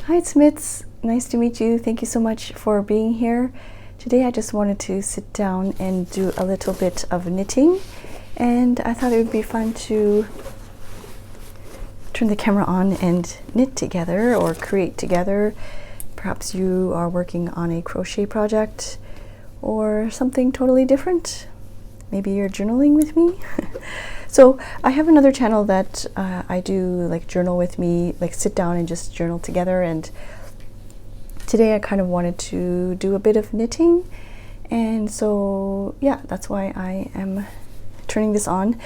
Hi, it's Mits. Nice to meet you. Thank you so much for being here. Today I just wanted to sit down and do a little bit of knitting, and I thought it would be fun to turn the camera on and knit together or create together. Perhaps you are working on a crochet project or something totally different. Maybe you're journaling with me. So I have another channel that I do like journal with me, like sit down and just journal together, and today I kind of wanted to do a bit of knitting, and so yeah, that's why I am turning this on.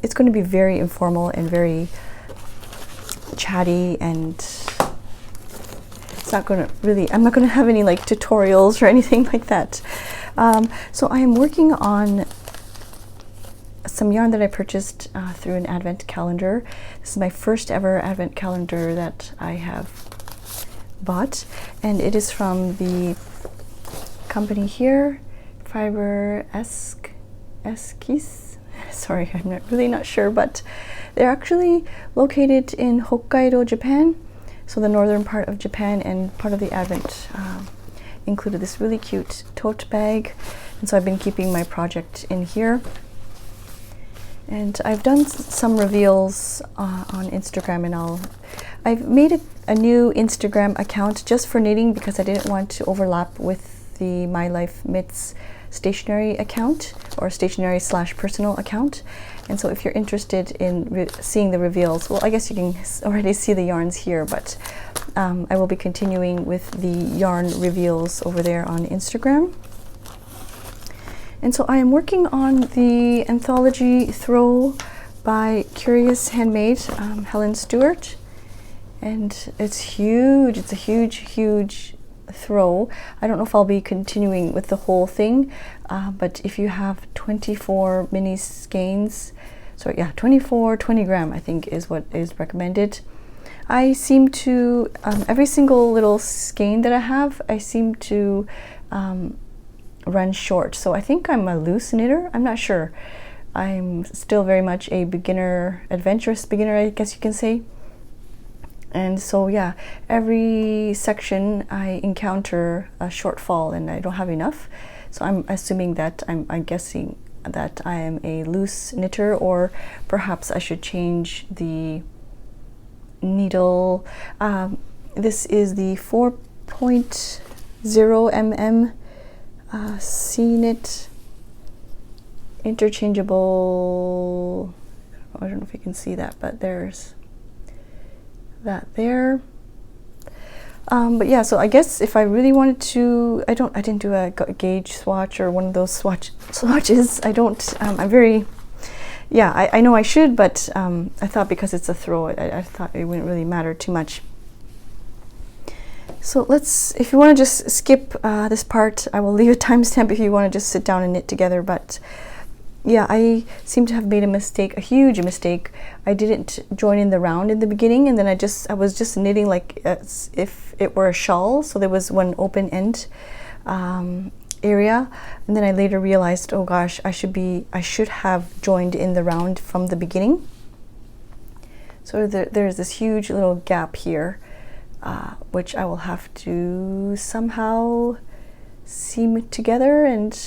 It's going to be very informal and very chatty, and it's not going to really, I'm not going to have any like tutorials or anything like that. So I am working on some yarn that I purchased through an advent calendar. This is my first ever advent calendar that I have bought, and it is from the company here, Fiber Esquisse. Sorry, I'm really not sure, but they're actually located in Hokkaido, Japan, so the northern part of Japan, and part of the advent included this really cute tote bag, and so I've been keeping my project in here. And I've done some reveals on Instagram, and I've made a new Instagram account just for knitting because I didn't want to overlap with the Mylifemits stationery account, or stationery / personal account. And so if you're interested in seeing the reveals, well, I guess you can already see the yarns here, but I will be continuing with the yarn reveals over there on Instagram. And so I am working on the Anthology Throw by Curious Handmade, Helen Stewart. And it's huge. It's a huge throw. I don't know if I'll be continuing with the whole thing, but if you have 24 mini skeins, so yeah, 24, 20 gram I think is what is recommended. I seem to, every single little skein that I have, I seem to run short. So I think I'm a loose knitter. I'm not sure. I'm still very much a beginner, adventurous beginner, I guess you can say. And so yeah, every section I encounter a shortfall and I don't have enough. So I'm assuming that, I'm guessing that I am a loose knitter, or perhaps I should change the needle. This is the 4.0 mm C-knit interchangeable. I don't know if you can see that, but there's that there. But yeah, so I guess if I really wanted to, I didn't do a gauge swatch or one of those swatches. I don't, I'm very, yeah, I know I should, but I thought because it's a throw, I thought it wouldn't really matter too much. So if you want to just skip this part, I will leave a timestamp if you want to just sit down and knit together. But yeah, I seem to have made a mistake, a huge mistake. I didn't join in the round in the beginning, and then I was just knitting like as if it were a shawl. So there was one open end area, and then I later realized, oh gosh, I should have joined in the round from the beginning. So there's this huge little gap here, which I will have to somehow seam together. And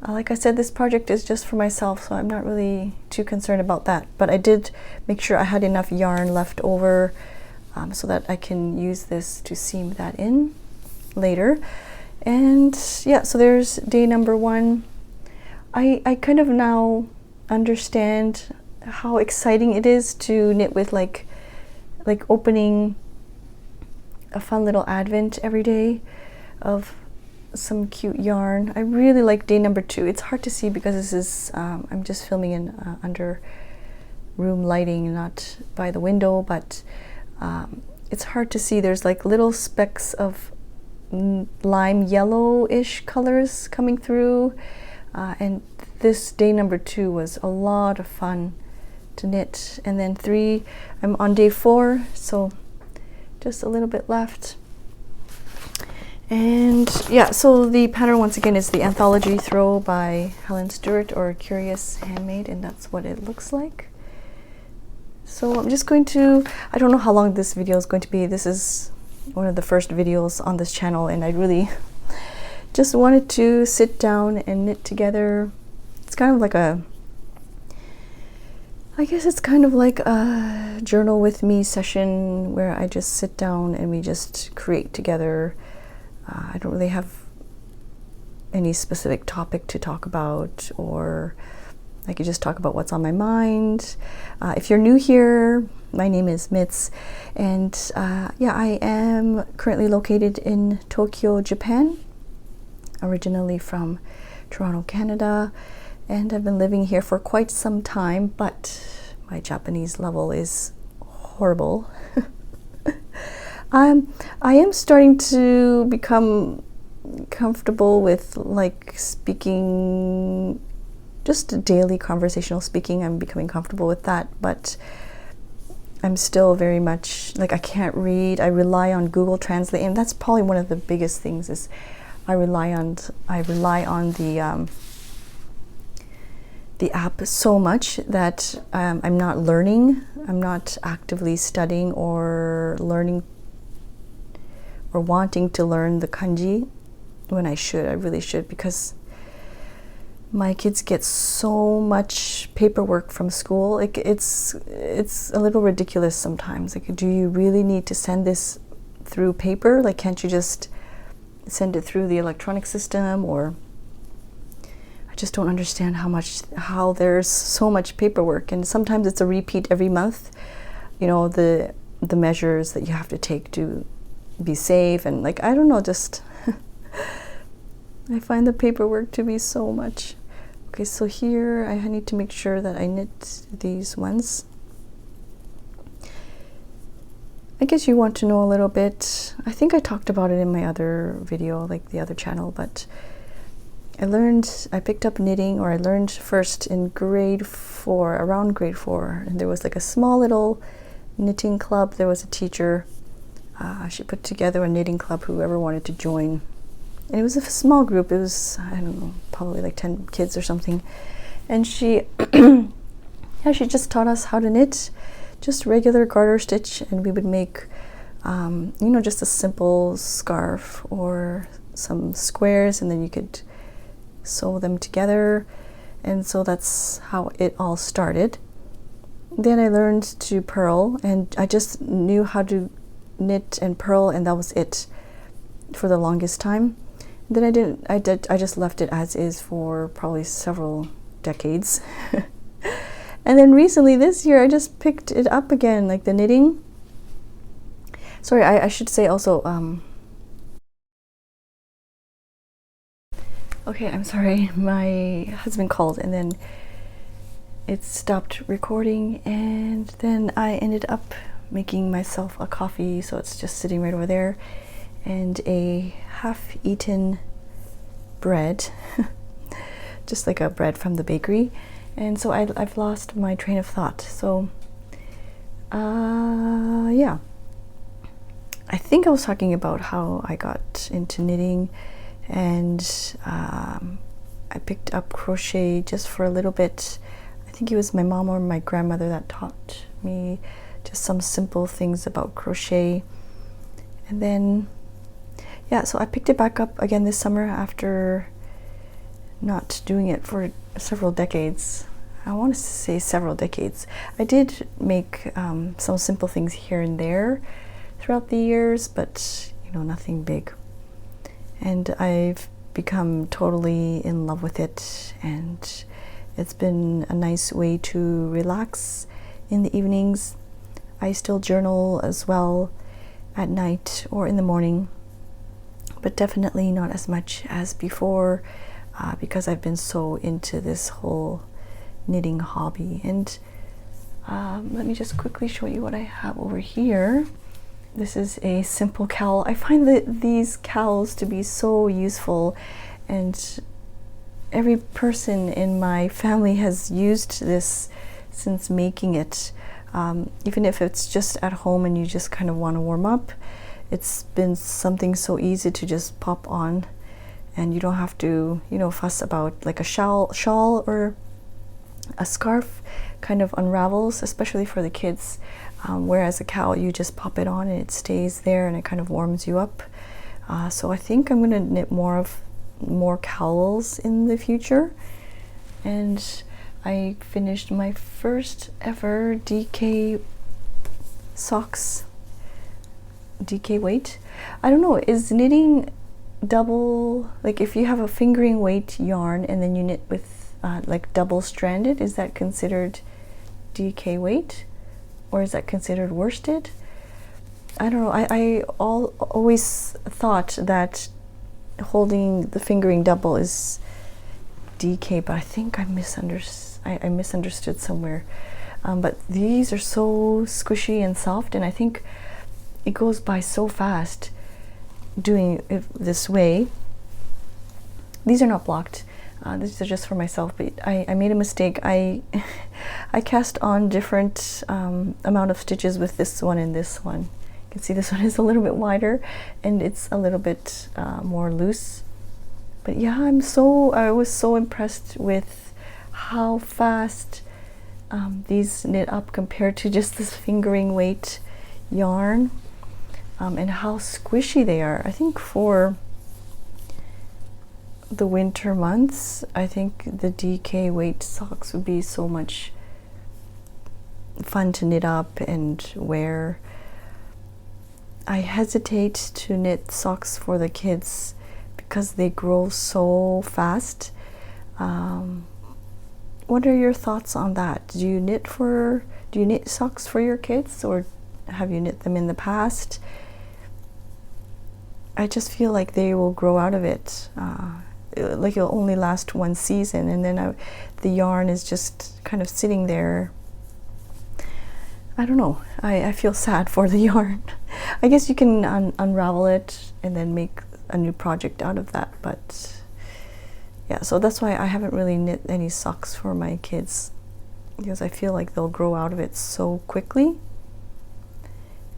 like I said, this project is just for myself, so I'm not really too concerned about that. But I did make sure I had enough yarn left over so that I can use this to seam that in later. And yeah, so there's day number 1. I kind of now understand how exciting it is to knit with like opening a fun little advent every day of some cute yarn. I really like day number 2. It's hard to see because this is I'm just filming in under room lighting, not by the window, but it's hard to see. There's like little specks of lime yellow-ish colors coming through, and this day number 2 was a lot of fun to knit. And then 3, I'm on day 4, so just a little bit left. And yeah, so the pattern once again is the Anthology Throw by Helen Stewart, or Curious Handmade, and that's what it looks like. So I'm just going to, I don't know how long this video is going to be. This is one of the first videos on this channel, and I really just wanted to sit down and knit together. It's kind of like I guess it's kind of like a journal with me session where I just sit down and we just create together. I don't really have any specific topic to talk about, or I could just talk about what's on my mind. If you're new here, my name is Mits, and yeah, I am currently located in Tokyo, Japan, originally from Toronto, Canada, and I've been living here for quite some time, but my Japanese level is horrible. I am starting to become comfortable with like speaking, just daily conversational speaking. I'm becoming comfortable with that, but I'm still very much like I can't read. I rely on Google Translate, and that's probably one of the biggest things is I rely on the app so much that I'm not learning. I'm not actively studying or learning or wanting to learn the kanji when I should. I really should, because my kids get so much paperwork from school. Like it's a little ridiculous sometimes. Like, do you really need to send this through paper? Like, can't you just send it through the electronic system? Or I just don't understand how there's so much paperwork, and sometimes it's a repeat every month. You know, the measures that you have to take to be safe, and like, I don't know, just I find the paperwork to be so much. Okay, so here I need to make sure that I knit these ones. I guess you want to know a little bit. I think I talked about it in my other video, like the other channel, but I picked up knitting, or I learned first in around grade 4, and there was like a small little knitting club. There was a teacher, she put together a knitting club, whoever wanted to join. And it was a small group. It was, I don't know, probably like 10 kids or something. And she, yeah, she just taught us how to knit, just regular garter stitch, and we would make, you know, just a simple scarf or some squares, and then you could sew them together. And so that's how it all started. Then I learned to purl, and I just knew how to knit and purl, and that was it for the longest time. Then I just left it as is for probably several decades. And then recently this year I just picked it up again, like the knitting. Sorry, I should say also, okay, I'm sorry, my husband called and then it stopped recording, and then I ended up making myself a coffee, so it's just sitting right over there, and a half-eaten bread, just like a bread from the bakery. And so I've lost my train of thought. So yeah, I think I was talking about how I got into knitting, and I picked up crochet just for a little bit. I think it was my mom or my grandmother that taught me just some simple things about crochet. And then, yeah, so I picked it back up again this summer after not doing it for several decades. I want to say several decades. I did make some simple things here and there throughout the years, but you know, nothing big. And I've become totally in love with it, and it's been a nice way to relax in the evenings. I still journal as well at night or in the morning, but definitely not as much as before, because I've been so into this whole knitting hobby. And let me just quickly show you what I have over here. This is a simple cowl. I find that these cowls to be so useful, and every person in my family has used this since making it. Even if it's just at home and you just kind of want to warm up, it's been something so easy to just pop on, and you don't have to, you know, fuss about like a shawl or a scarf kind of unravels, especially for the kids. whereas a cowl, you just pop it on and it stays there and it kind of warms you up. So I think I'm going to knit more cowls in the future. And I finished my first ever DK socks, DK weight. I don't know, is knitting double, like if you have a fingering weight yarn and then you knit with like double stranded, is that considered DK weight, or is that considered worsted? I don't know. I always thought that holding the fingering double is DK, but I think I misunderstood somewhere. But these are so squishy and soft, and I think it goes by so fast doing it this way. These are not blocked. These are just for myself, but I made a mistake. I cast on different amount of stitches with this one and this one. You can see this one is a little bit wider and it's a little bit more loose. But yeah, I was so impressed with how fast these knit up compared to just this fingering weight yarn, and how squishy they are. I think for the winter months, I think the DK weight socks would be so much fun to knit up and wear. I hesitate to knit socks for the kids because they grow so fast. What are your thoughts on that? Do you knit socks for your kids, or have you knit them in the past? I just feel like they will grow out of it. Like it'll only last one season, and then the yarn is just kind of sitting there. I don't know. I feel sad for the yarn. I guess you can unravel it and then make a new project out of that, but yeah, so that's why I haven't really knit any socks for my kids, because I feel like they'll grow out of it so quickly.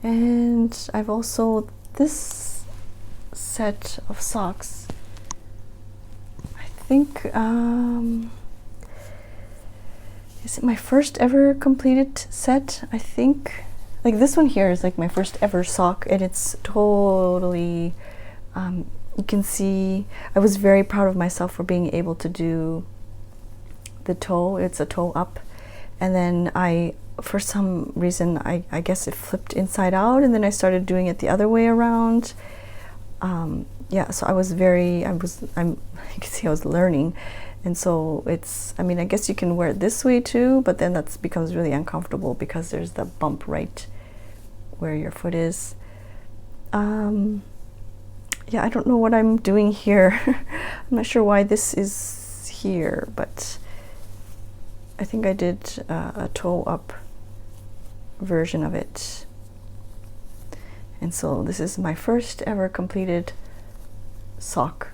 And I've also, this set of socks, I think, is it my first ever completed set? I think, like this one here is like my first ever sock, and it's totally, you can see, I was very proud of myself for being able to do the toe. It's a toe up, and then for some reason, I guess it flipped inside out, and then I started doing it the other way around. Yeah, so you can see I was learning. And so I mean, I guess you can wear it this way too, but then that becomes really uncomfortable because there's the bump right where your foot is. Yeah, I don't know what I'm doing here. I'm not sure why this is here, but I think I did a toe up version of it. And so this is my first ever completed sock.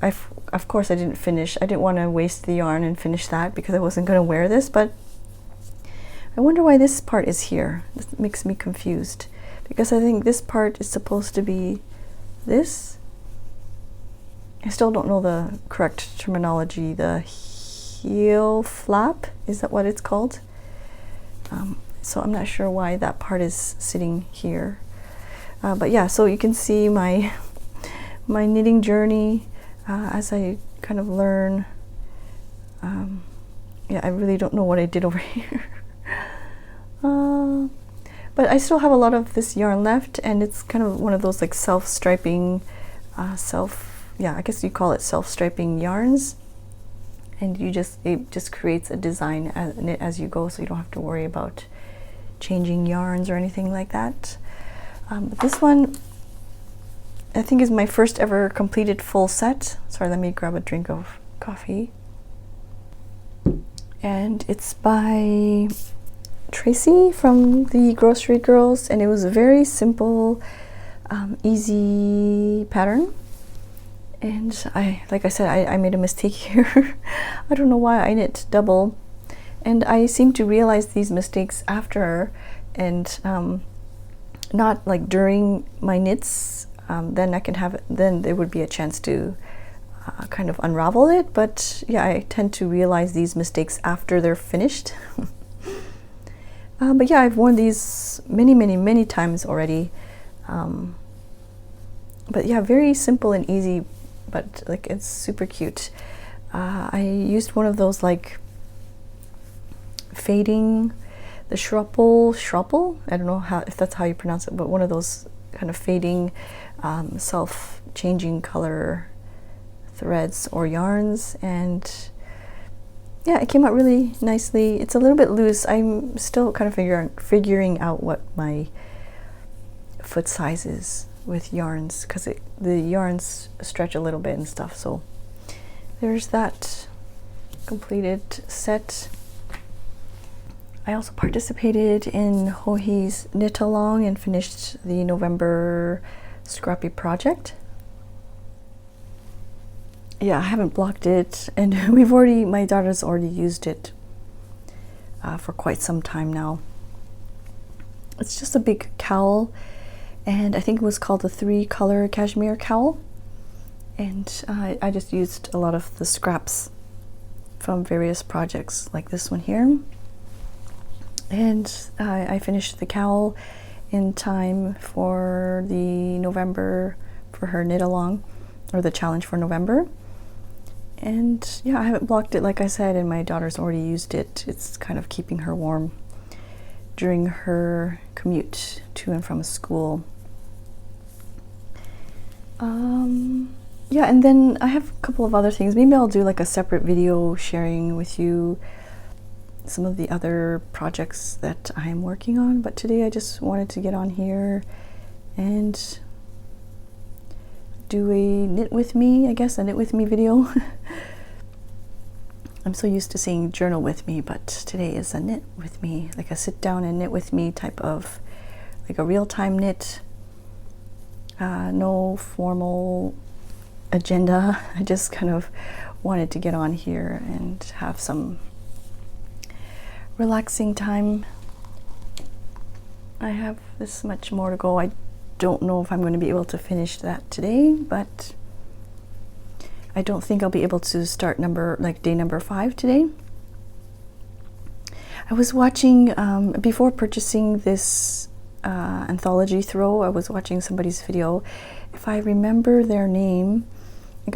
Of course I didn't finish. I didn't want to waste the yarn and finish that because I wasn't going to wear this, but I wonder why this part is here. This makes me confused, because I think this part is supposed to be this. I still don't know the correct terminology. The heel flap, is that what it's called? So I'm not sure why that part is sitting here. But yeah, so you can see my knitting journey as I kind of learn. Yeah, I really don't know what I did over here. But I still have a lot of this yarn left, and it's kind of one of those like self-striping, yeah, I guess you call it self-striping yarns. And it just creates a design as you go, so you don't have to worry about changing yarns or anything like that. But this one, I think, is my first ever completed full set. Sorry, let me grab a drink of coffee. And it's by Tracy from the Grocery Girls, and it was a very simple, easy pattern. And like I said, I made a mistake here. I don't know why I knit double, and I seem to realize these mistakes after, and not like during my knits. Then I can have it. Then there would be a chance to kind of unravel it. But yeah, I tend to realize these mistakes after they're finished. But yeah, I've worn these many times already. But yeah, very simple and easy, but like it's super cute. I used one of those like fading, the shruple. I don't know if that's how you pronounce it, but one of those kind of fading, self-changing color threads or yarns, and yeah, it came out really nicely. It's a little bit loose. I'm still kind of figuring out what my foot size is with yarns, because the yarns stretch a little bit and stuff. So there's that completed set. I also participated in Hohi's knit along and finished the November scrappy project. Yeah, I haven't blocked it, and my daughter's already used it for quite some time now. It's just a big cowl, and I think it was called the 3-color cashmere cowl, and I just used a lot of the scraps from various projects like this one here. And I finished the cowl in time for the November, for her knit along, or the challenge for November. And yeah, I haven't blocked it, like I said, and my daughter's already used it. It's kind of keeping her warm during her commute to and from school. Yeah, and then I have a couple of other things. Maybe I'll do like a separate video sharing with you some of the other projects that I'm working on, but today I just wanted to get on here and do a knit with me, I guess, a knit with me video. I'm so used to saying journal with me, but today is a knit with me, like a sit down and knit with me type of, like a real-time knit. No formal agenda. I just kind of wanted to get on here and have some relaxing time. I have this much more to go. I don't know if I'm going to be able to finish that today, but I don't think I'll be able to start day number 5 today. I was watching, before purchasing this Anthology Throw, I was watching somebody's video. If I remember their name,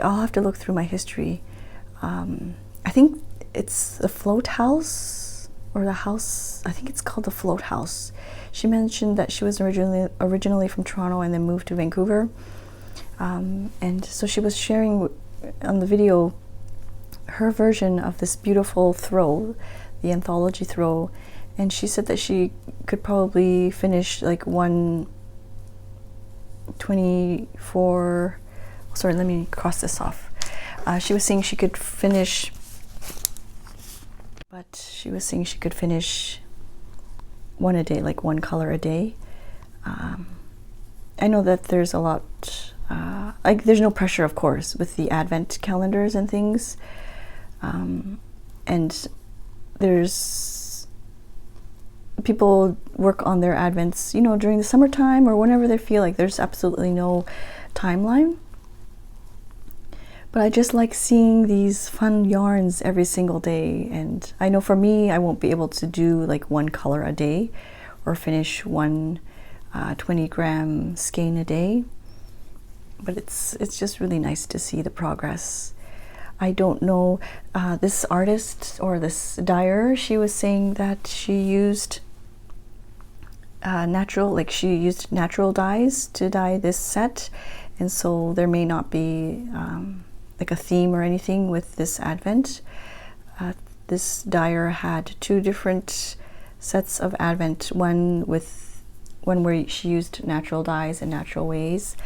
I'll have to look through my history. I think it's the Float House, or the house, I think it's called the Float House. She mentioned that she was originally from Toronto and then moved to Vancouver. And so she was sharing on the video her version of this beautiful throw, the Anthology Throw, and she said that she could probably finish like 124, sorry, let me cross this off. She was saying she could finish, one a day, like 1 color a day. I know that there's a lot, there's no pressure, of course, with the advent calendars and things. And there's people work on their advents, during the summertime or whenever they feel like. There's absolutely no timeline. But I just like seeing these fun yarns every single day, and I know for me, I won't be able to do like 1 color a day or finish one 20-gram skein a day, but it's just really nice to see the progress. I don't know, this artist or this dyer, she was saying that she used natural dyes to dye this set, and so there may not be like a theme or anything with this advent. This dyer had 2 different sets of advent, one where she used natural dyes and natural ways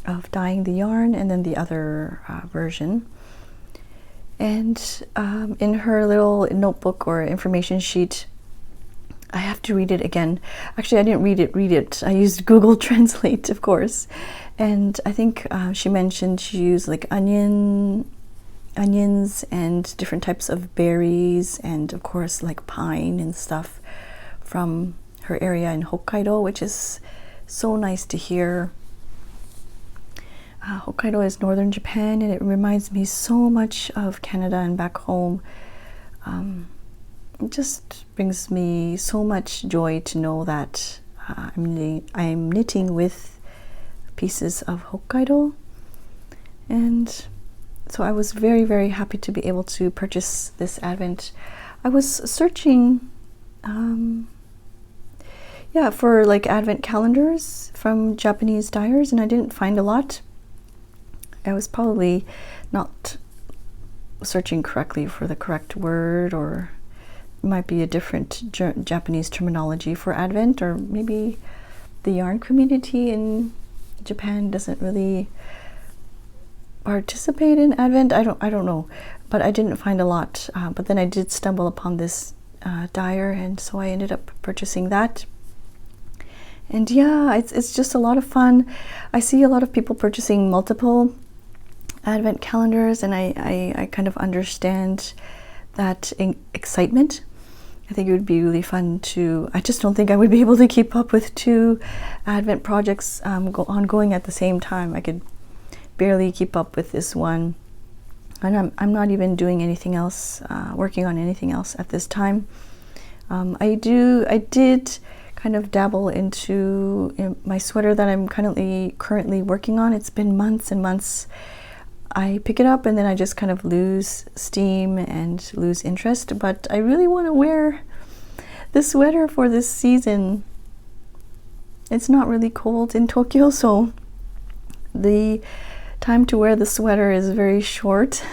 of dyeing the yarn, and then the other version. And in her little notebook or information sheet, I have to read it again. Actually, I didn't read it. I used Google Translate, of course. And I think she mentioned she used like onions and different types of berries, and of course like pine and stuff from her area in Hokkaido, which is so nice to hear. Hokkaido is northern Japan, and it reminds me so much of Canada and back home. it just brings me so much joy to know that I'm knitting with pieces of Hokkaido. And so I was very, very happy to be able to purchase this Advent. I was searching for like Advent calendars from Japanese dyers, and I didn't find a lot. I was probably not searching correctly for the correct word, or it might be a different Japanese terminology for Advent, or maybe the yarn community in Japan doesn't really participate in Advent. I don't know, but I didn't find a lot. But then I did stumble upon this dyer, and so I ended up purchasing that. And yeah, it's just a lot of fun. I see a lot of people purchasing multiple Advent calendars, and I kind of understand that excitement. I think it would be really fun I just don't think I would be able to keep up with 2 Advent projects ongoing at the same time. I could barely keep up with this one, and I'm not even doing anything else, working on anything else at this time. I did kind of dabble into my sweater that I'm currently working on. It's been months and months. I pick it up and then I just kind of lose steam and lose interest, but I really want to wear the sweater for this season. It's not really cold in Tokyo, so the time to wear the sweater is very short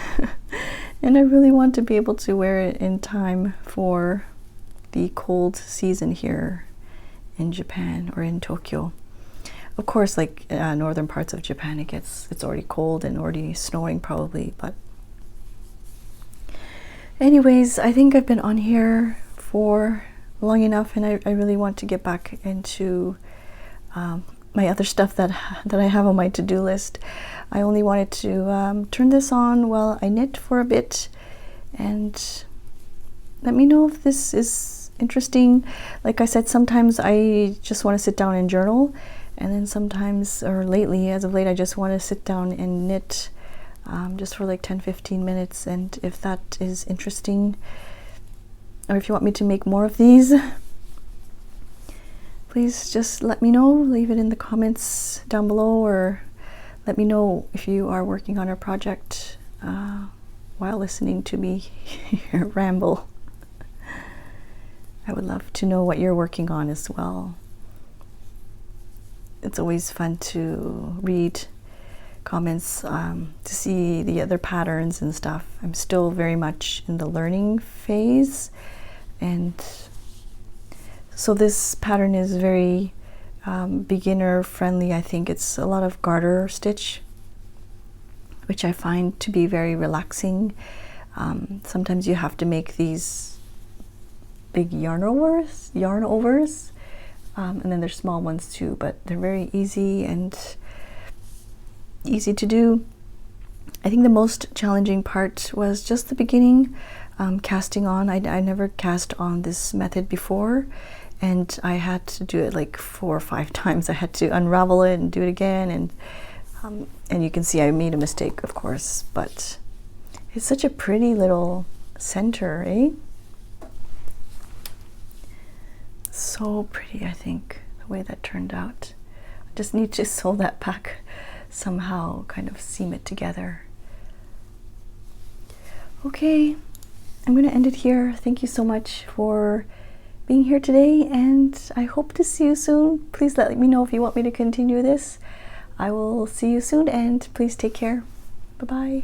and I really want to be able to wear it in time for the cold season here in Japan, or in Tokyo. Of course, like northern parts of Japan, it's already cold and already snowing probably, but anyways, I think I've been on here for long enough, and I really want to get back into my other stuff that I have on my to-do list. I only wanted to turn this on while I knit for a bit, and let me know if this is interesting. Like I said, sometimes I just want to sit down and journal, and then sometimes, or lately, as of late, I just want to sit down and knit just for like 10-15 minutes. And if that is interesting, or if you want me to make more of these, please just let me know. Leave it in the comments down below, or let me know if you are working on a project while listening to me ramble. I would love to know what you're working on as well. It's always fun to read comments, to see the other patterns and stuff. I'm still very much in the learning phase, and so this pattern is very beginner friendly. I think it's a lot of garter stitch, which I find to be very relaxing. Sometimes you have to make these big yarn overs, and then there's small ones too, but they're very easy and easy to do. I think the most challenging part was just the beginning, casting on. I never cast on this method before, and I had to do it like 4 or 5 times. I had to unravel it and do it again, and you can see I made a mistake, of course, but it's such a pretty little center, eh? So pretty, I think, the way that turned out. I just need to sew that back somehow, kind of seam it together. Okay, I'm going to end it here. Thank you so much for being here today, and I hope to see you soon. Please let me know if you want me to continue this. I will see you soon, and please take care. Bye-bye.